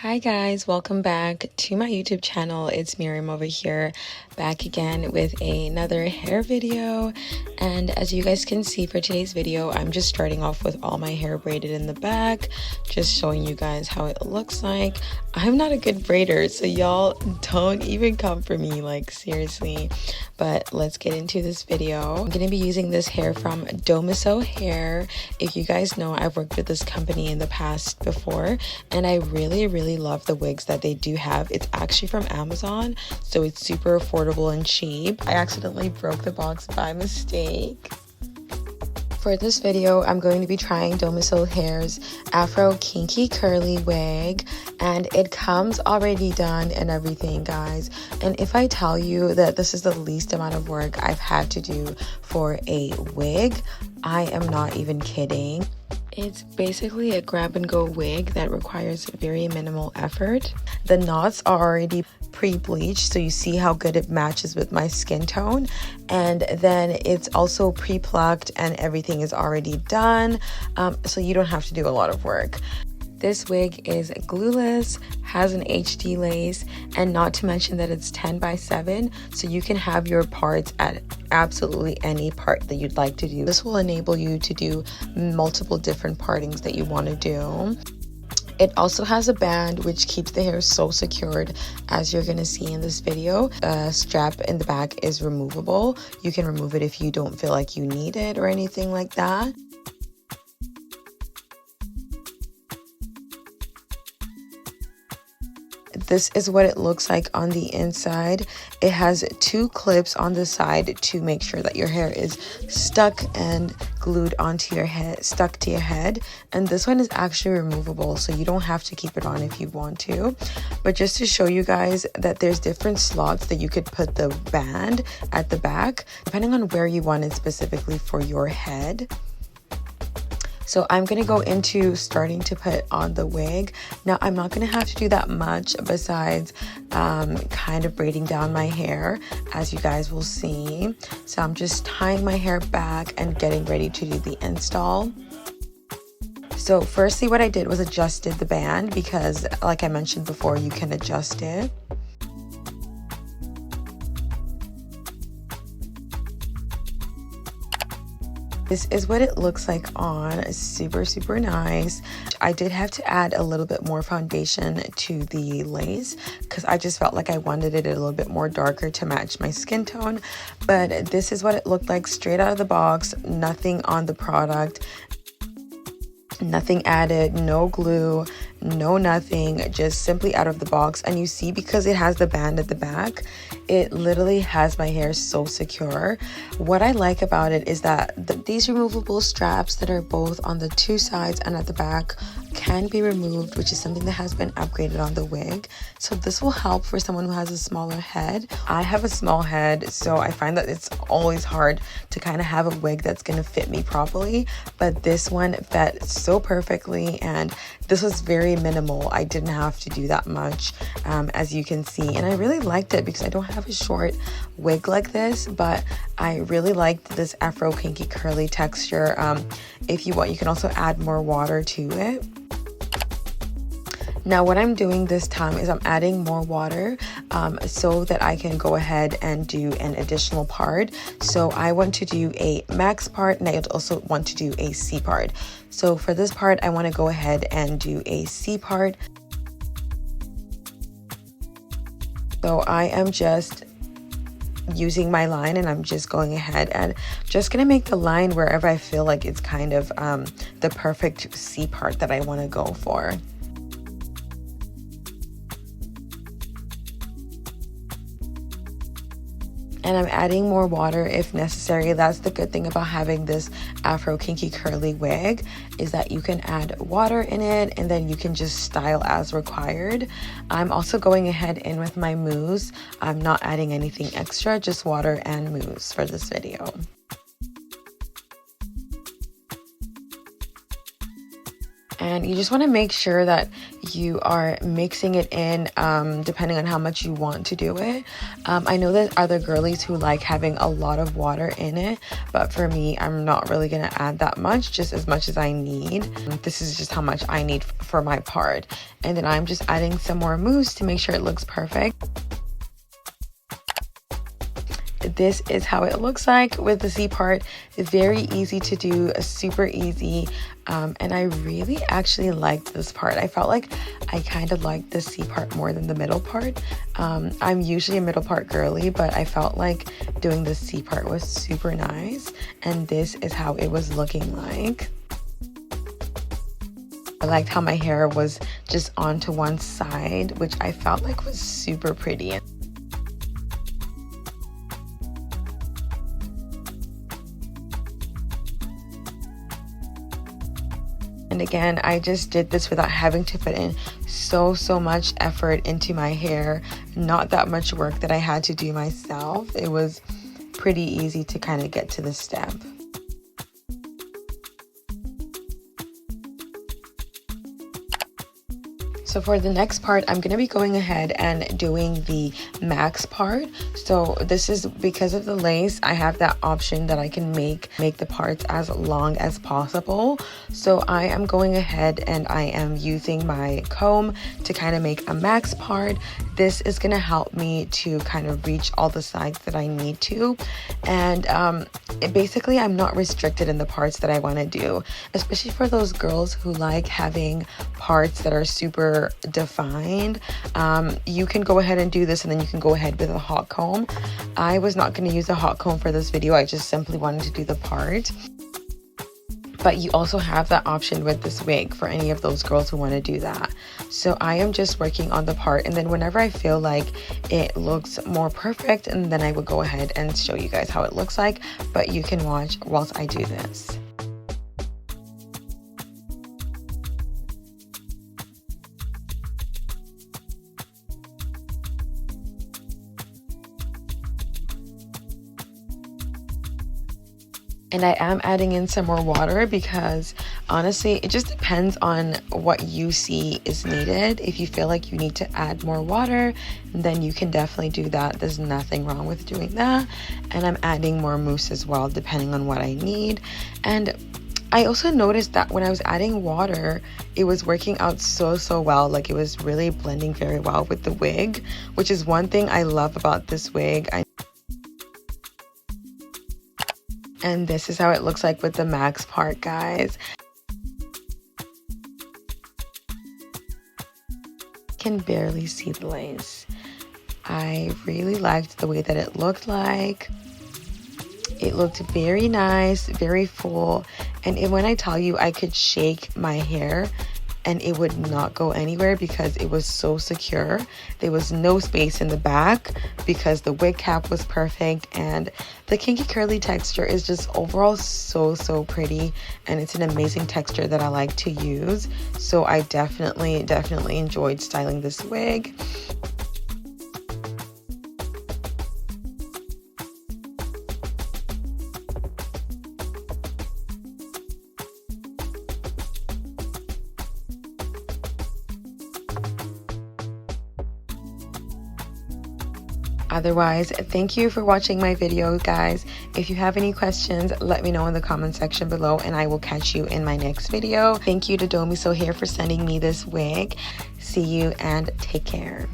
Hi guys, welcome back to my YouTube channel. It's Miriam over here, back again with another hair video. And as you guys can see for today's video, I'm just starting off with all my hair braided in the back, just showing you guys how it looks like. I'm not a good braider, so y'all don't even come for me, like seriously. But let's get into this video. I'm gonna be using this hair from Domiso hair. If you guys know, I've worked with this company in the past before, and I really love the wigs that they do have. It's actually from Amazon, so it's super affordable and cheap. I accidentally broke the box by mistake. For this video, I'm going to be trying Domiso Hair's Afro Kinky curly wig, and it comes already done and everything, guys. And if I tell you that this is the least amount of work I've had to do for a wig, I am not even kidding. It's basically a grab and go wig that requires very minimal effort. The knots are already pre-bleached, so you see how good it matches with my skin tone. And then it's also pre-plucked and everything is already done, so you don't have to do a lot of work. This wig is glueless, has an HD lace, and not to mention that it's 10 by 7, so you can have your parts at absolutely any part that you'd like to do. This will enable you to do multiple different partings that you want to do. It also has a band which keeps the hair so secured, as you're going to see in this video. A strap in the back is removable. You can remove it if you don't feel like you need it or anything like that. This is what it looks like on the inside. It has 2 clips on the side to make sure that your hair is stuck and glued onto your head, stuck to your head. And this one is actually removable, so you don't have to keep it on if you want to. But just to show you guys that there's different slots that you could put the band at the back, depending on where you want it specifically for your head. So I'm going to go into starting to put on the wig. Now, I'm not going to have to do that much besides kind of braiding down my hair, as you guys will see. So I'm just tying my hair back and getting ready to do the install. So firstly, what I did was adjusted the band because, like I mentioned before, you can adjust it. This is what it looks like on. It's super nice. I did have to add a little bit more foundation to the lace because I just felt like I wanted it a little bit more darker to match my skin tone. But this is what it looked like straight out of the box. Nothing on the product, nothing added, no glue, no nothing, just simply out of the box. And you see, because it has the band at the back, it literally has my hair so secure. What I like about it is that these removable straps that are both on the 2 sides and at the back can be removed, which is something that has been upgraded on the wig. So this will help for someone who has a smaller head. I have a small head, so I find that it's always hard to kind of have a wig that's going to fit me properly, but this one fit so perfectly, and this was very minimal. I didn't have to do that much, as you can see, and I really liked it because I don't have a short wig like this, but I really liked this Afro Kinky curly texture. If you want, you can also add more water to it. Now what I'm doing this time is I'm adding more water so that I can go ahead and do an additional part. So I want to do a max part, and I also want to do a C part. So for this part, I want to go ahead and do a C part. So I am just using my line, and I'm just going ahead and just gonna make the line wherever I feel like it's kind of the perfect C part that I want to go for. And I'm adding more water if necessary. That's the good thing about having this Afro Kinky curly wig, is that you can add water in it and then you can just style as required. I'm also going ahead in with my mousse. I'm not adding anything extra, just water and mousse for this video. And you just want to make sure that you are mixing it in depending on how much you want to do it. I know that other girlies who like having a lot of water in it, but for me, I'm not really going to add that much, just as much as I need. This is just how much I need for my part. And then I'm just adding some more mousse to make sure it looks perfect. This is how it looks like with the C part. Very easy to do, super easy, and I really actually liked this part. I felt like I kind of liked the C part more than the middle part. I'm usually a middle part girly, but I felt like doing the C part was super nice, and this is how it was looking like. I liked how my hair was just onto one side, which I felt like was super pretty. And again, I just did this without having to put in so much effort into my hair. Not that much work that I had to do myself. It was pretty easy to kind of get to this step. So for the next part, I'm going to be going ahead and doing the max part. So this is because of the lace, I have that option that I can make the parts as long as possible. So I am going ahead and I am using my comb to kind of make a max part. This is going to help me to kind of reach all the sides that I need to. And basically, I'm not restricted in the parts that I want to do, especially for those girls who like having parts that are super defined. You can go ahead and do this, and then you can go ahead with a hot comb. I was not going to use a hot comb for this video. I just simply wanted to do the part. But you also have that option with this wig for any of those girls who want to do that. So I am just working on the part, and then whenever I feel like it looks more perfect, and then I will go ahead and show you guys how it looks like. But you can watch whilst I do this. And I am adding in some more water because honestly, it just depends on what you see is needed. If you feel like you need to add more water, then you can definitely do that. There's nothing wrong with doing that. And I'm adding more mousse as well, depending on what I need. And I also noticed that when I was adding water, it was working out so well. Like, it was really blending very well with the wig, which is one thing I love about this wig. And this is how it looks like with the max part, guys. Can barely see the lace. I really liked the way that it looked like. It looked very nice, very full. And when I tell you, I could shake my hair and it would not go anywhere because it was so secure. There was no space in the back because the wig cap was perfect, and the kinky curly texture is just overall so pretty, and it's an amazing texture that I like to use. So I definitely enjoyed styling this wig. Otherwise, thank you for watching my video, guys. If you have any questions, let me know in the comment section below, and I will catch you in my next video. Thank you to Domiso here for sending me this wig. See you and take care.